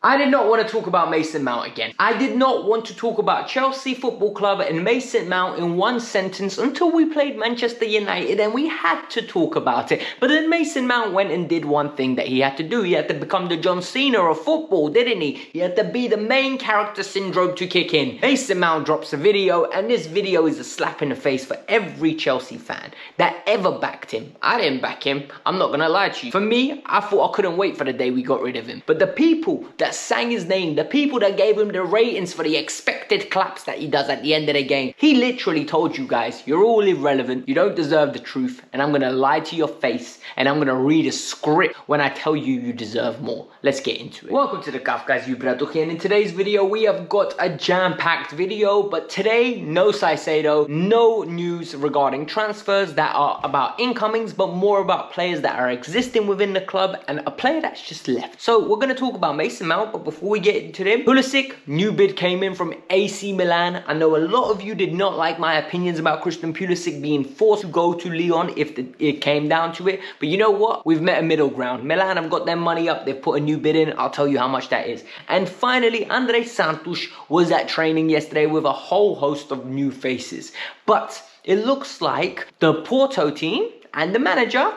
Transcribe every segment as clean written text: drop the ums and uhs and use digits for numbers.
I did not want to talk about Mason Mount again. I did not want to talk about Chelsea Football Club and Mason Mount in one sentence until we played Manchester United and we had to talk about it. But then Mason Mount went and did one thing that he had to do. He had to become the John Cena of football, didn't he? He had to be the main character syndrome to kick in. Mason Mount drops a video, and this video is a slap in the face for every Chelsea fan that ever backed him. I didn't back him. I'm not going to lie to you. For me, I thought I couldn't wait for the day we got rid of him. But the people that sang his name, the people that gave him the ratings for the expected claps that he does at the end of the game, he literally told you guys, you're all irrelevant, you don't deserve the truth, and I'm gonna lie to your face, and I'm gonna read a script when I tell you you deserve more. Let's get into it. Welcome to the Kavkas View, and in today's video we have got a jam-packed video, but today, no Saicedo, no news regarding transfers that are about incomings, but more about players that are existing within the club and a player that's just left. So we're gonna talk about Mason Mount, but before we get into them, Pulisic, new bid came in from AC Milan. I know a lot of you did not like my opinions about Christian Pulisic being forced to go to Lyon if it came down to it, but you know what? We've met a middle ground. Milan have got their money up, they've put a new bid in, I'll tell you how much that is. And finally, Andrea Santos was at training yesterday with a whole host of new faces. But it looks like the Porto team and the manager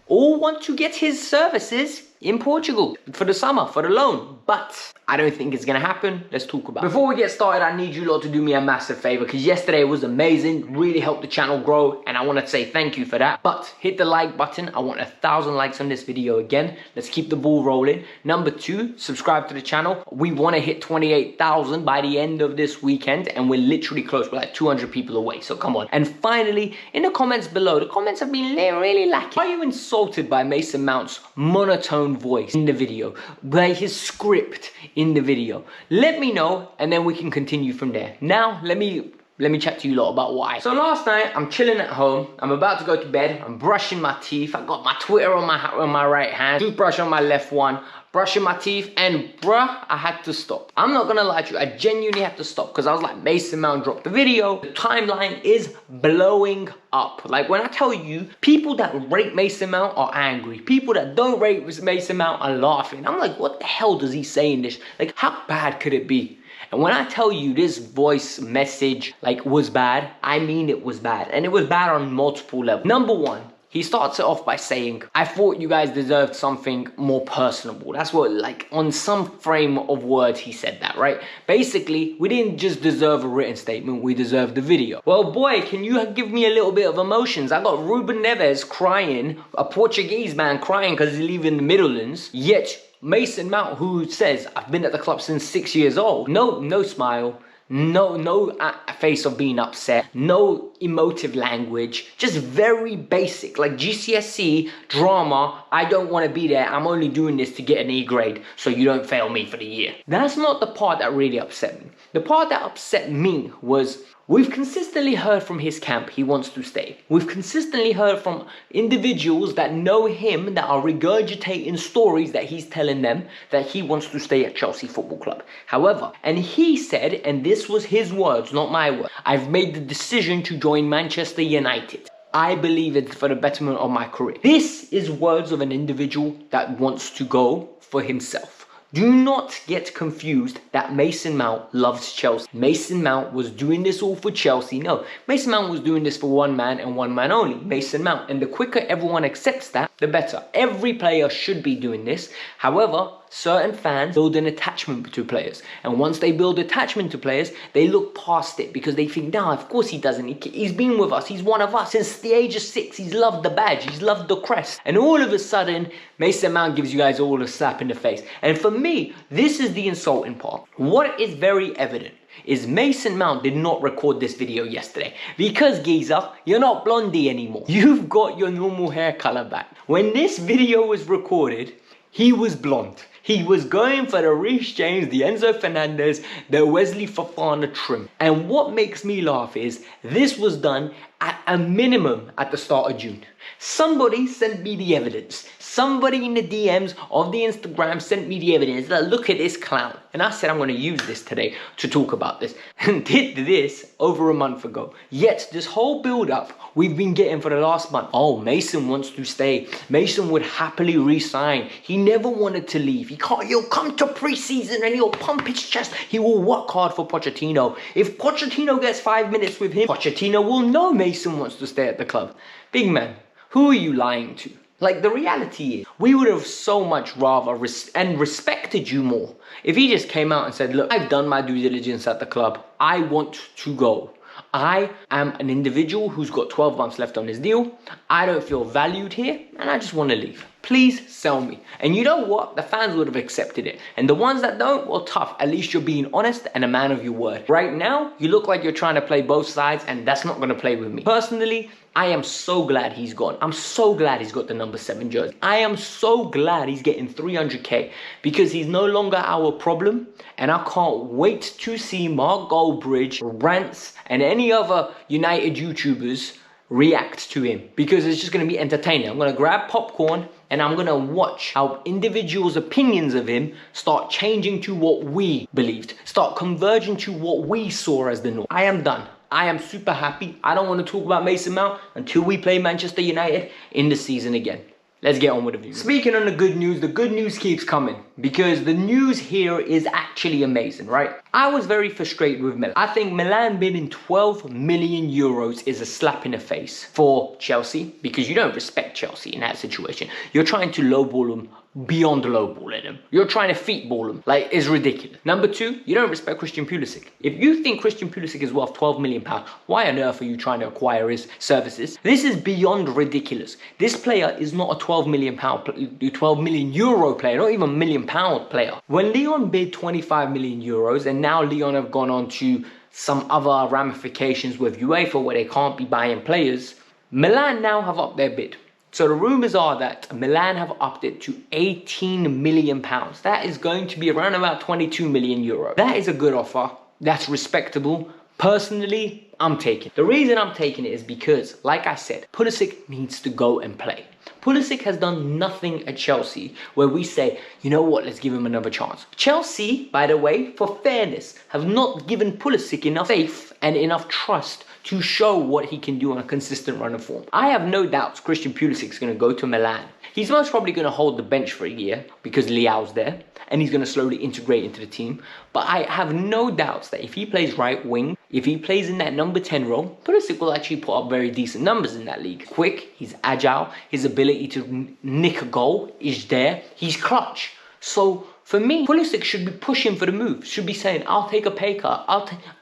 all want to get his services in Portugal for the summer, for the loan. But I don't think it's gonna happen. Let's talk about it. Before we get started, I need you lot to do me a massive favor, because yesterday was amazing, really helped the channel grow, and I want to say thank you for that. But hit the like button. I want 1,000 likes on this video again. Let's keep the ball rolling. Number 2, subscribe to the channel. We want to hit 28,000 by the end of this weekend, and we're literally close. We're like 200 people away, so come on. And finally, in the comments below, the comments have been really lacking. Are you insulted by Mason Mount's monotone voice in the video, by his script in the video? Let me know, and then we can continue from there. Now let me chat to you lot about why. So last night I'm chilling at home, I'm about to go to bed, I'm brushing my teeth, I got my Twitter on my right hand, toothbrush on my left one, brushing my teeth, and bruh, I had to stop. I'm not gonna lie to you, I genuinely had to stop, because I was like, Mason Mount dropped the video, the timeline is blowing up. Like, when I tell you, people that rate Mason Mount are angry, people that don't rate Mason Mount are laughing. I'm like, what the hell does he say in this? Like, how bad could it be? And when I tell you this voice message like was bad, I mean it was bad, and it was bad on multiple levels. Number 1, he starts it off by saying, I thought you guys deserved something more personable. That's what, like, on some frame of words he said that, right? Basically, we didn't just deserve a written statement, we deserved the video. Well, boy, can you give me a little bit of emotions? I got Ruben Neves crying, a Portuguese man crying because he's leaving the Netherlands, yet Mason Mount, who says, I've been at the club since 6 years old, no smile, no face of being upset, no emotive language, just very basic, like GCSE drama. I don't want to be there, I'm only doing this to get an E grade so you don't fail me for the year. That's not the part that really upset me. The part that upset me was, we've consistently heard from his camp he wants to stay. We've consistently heard from individuals that know him, that are regurgitating stories that he's telling them, that he wants to stay at Chelsea Football Club. However, and he said, and this was his words, not my words, I've made the decision to join Manchester United. I believe it's for the betterment of my career. This is words of an individual that wants to go for himself. Do not get confused that Mason Mount loves Chelsea. Mason Mount was doing this all for Chelsea. No, Mason Mount was doing this for one man and one man only, Mason Mount. And the quicker everyone accepts that, the better. Every player should be doing this. However, certain fans build an attachment to players, and once they build attachment to players, they look past it because they think, no, of course he doesn't. He's been with us, he's one of us since the age of 6. He's loved the badge, he's loved the crest, and all of a sudden Mason Mount gives you guys all a slap in the face. And for me, this is the insulting part. What is very evident is Mason Mount did not record this video yesterday because, geezer, you're not blondie anymore. You've got your normal hair color back. When this video was recorded, he was blonde. He was going for the Reece James, the Enzo Fernandez, the Wesley Fofana trim. And what makes me laugh is this was done at a minimum at the start of June. Somebody sent me the evidence. Somebody in the DMs of the Instagram sent me the evidence that look at this clown. And I said I'm going to use this today to talk about this. And did this over a month ago. Yet this whole build up we've been getting for the last month. Oh, Mason wants to stay. Mason would happily resign. He never wanted to leave. He'll come to pre-season and he'll pump his chest. He will work hard for Pochettino. If Pochettino gets 5 minutes with him, Pochettino will know Mason wants to stay at the club. Big man, who are you lying to? Like, the reality is, we would have so much rather respected you more if he just came out and said, look, I've done my due diligence at the club. I want to go. I am an individual who's got 12 months left on his deal. I don't feel valued here and I just want to leave. Please sell me. And you know what? The fans would have accepted it. And the ones that don't, well, tough. At least you're being honest and a man of your word. Right now, you look like you're trying to play both sides and that's not going to play with me. Personally, I am so glad he's gone. I'm so glad he's got the number 7 jersey. I am so glad he's getting 300k because he's no longer our problem. And I can't wait to see Mark Goldbridge, Rants, and any other United YouTubers react to him because it's just going to be entertaining. I'm going to grab popcorn and I'm going to watch how individuals' opinions of him start changing to what we believed, start converging to what we saw as the norm. I am done. I am super happy. I don't want to talk about Mason Mount until we play Manchester United in the season again. Let's get on with the view. Speaking on the good news keeps coming because the news here is actually amazing, right? I was very frustrated with Milan. I think Milan bidding 12 million euros is a slap in the face for Chelsea because you don't respect Chelsea in that situation. You're trying to lowball them beyond lowballing them. You're trying to feetball them. Like, it's ridiculous. Number 2, you don't respect Christian Pulisic. If you think Christian Pulisic is worth 12 million pounds, why on earth are you trying to acquire his services? This is beyond ridiculous. This player is not a 12 million euro player, not even £1 million player. When Lyon bid 25 million euros and now Lyon have gone on to some other ramifications with UEFA where they can't be buying players, Milan now have upped their bid. So the rumours are that Milan have upped it to 18 million pounds. That is going to be around about 22 million euros. That is a good offer. That's respectable. Personally, I'm taking it. The reason I'm taking it is because, like I said, Pulisic needs to go and play. Pulisic has done nothing at Chelsea where we say, you know what, let's give him another chance. Chelsea, by the way, for fairness, have not given Pulisic enough faith and enough trust to show what he can do on a consistent run of form. I have no doubts Christian Pulisic is going to go to Milan. He's most probably going to hold the bench for a year because Leao's there and he's going to slowly integrate into the team. But I have no doubts that if he plays right wing, if he plays in that number 10 role, Pulisic will actually put up very decent numbers in that league. Quick, he's agile, his ability to nick a goal is there, he's clutch. So for me, Pulisic should be pushing for the move, should be saying, I'll take a pay cut,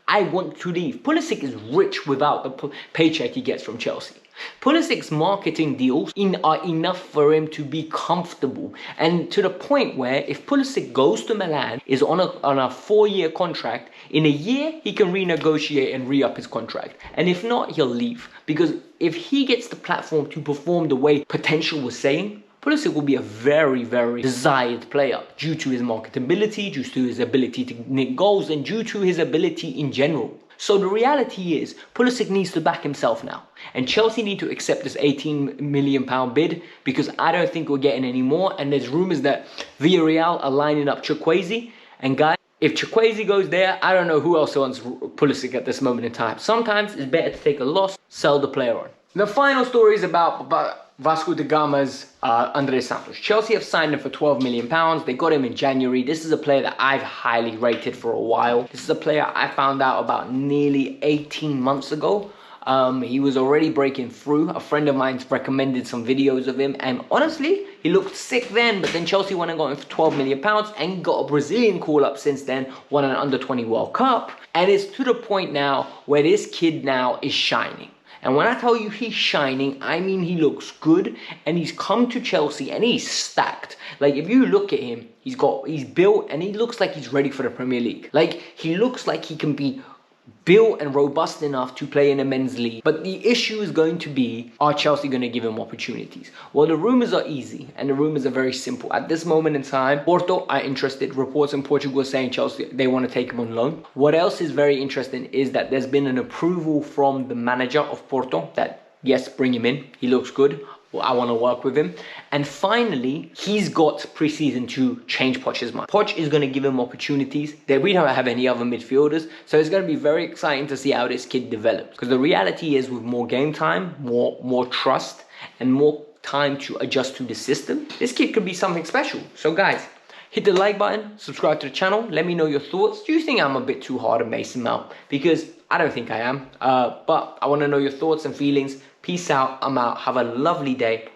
I want to leave. Pulisic is rich without the paycheck he gets from Chelsea. Pulisic's marketing deals are enough for him to be comfortable. And to the point where if Pulisic goes to Milan, is on a 4-year contract, in a year he can renegotiate and re-up his contract. And if not, he'll leave. Because if he gets the platform to perform the way Potential was saying, Pulisic will be a very, very desired player due to his marketability, due to his ability to nick goals, and due to his ability in general. So the reality is, Pulisic needs to back himself now. And Chelsea need to accept this 18 million pound bid because I don't think we're getting any more. And there's rumours that Villarreal are lining up Chukwueze. And guys, if Chukwueze goes there, I don't know who else wants Pulisic at this moment in time. Sometimes it's better to take a loss, sell the player on. The final story is about Vasco da Gama's Andrea Santos. Chelsea have signed him for 12 million pounds. They got him in January. This is a player that I've highly rated for a while. This is a player I found out about nearly 18 months ago. He was already breaking through. A friend of mine's recommended some videos of him, and honestly, he looked sick then, but then Chelsea went and got him for 12 million pounds and got a Brazilian call-up since then, won an under-20 World Cup, and it's to the point now where this kid now is shining. And when I tell you he's shining, I mean he looks good, and he's come to Chelsea and he's stacked. Like, if you look at him, he's built and he looks like he's ready for the Premier League. Like, he looks like he can be built and robust enough to play in a men's league. But the issue is going to be, are Chelsea going to give him opportunities? Well, the rumours are easy and the rumours are very simple. At this moment in time, Porto are interested. Reports in Portugal are saying Chelsea, they want to take him on loan. What else is very interesting is that there's been an approval from the manager of Porto that, yes, bring him in. He looks good. I want to work with him. And finally, he's got preseason to change Poch's mind. Poch is going to give him opportunities that we don't have any other midfielders. So it's going to be very exciting to see how this kid develops. Because the reality is, with more game time, more trust, and more time to adjust to the system, this kid could be something special. So guys, hit the like button, subscribe to the channel, let me know your thoughts. Do you think I'm a bit too hard on Mason Mount? Because I don't think I am. But I want to know your thoughts and feelings. Peace out. I'm out. Have a lovely day.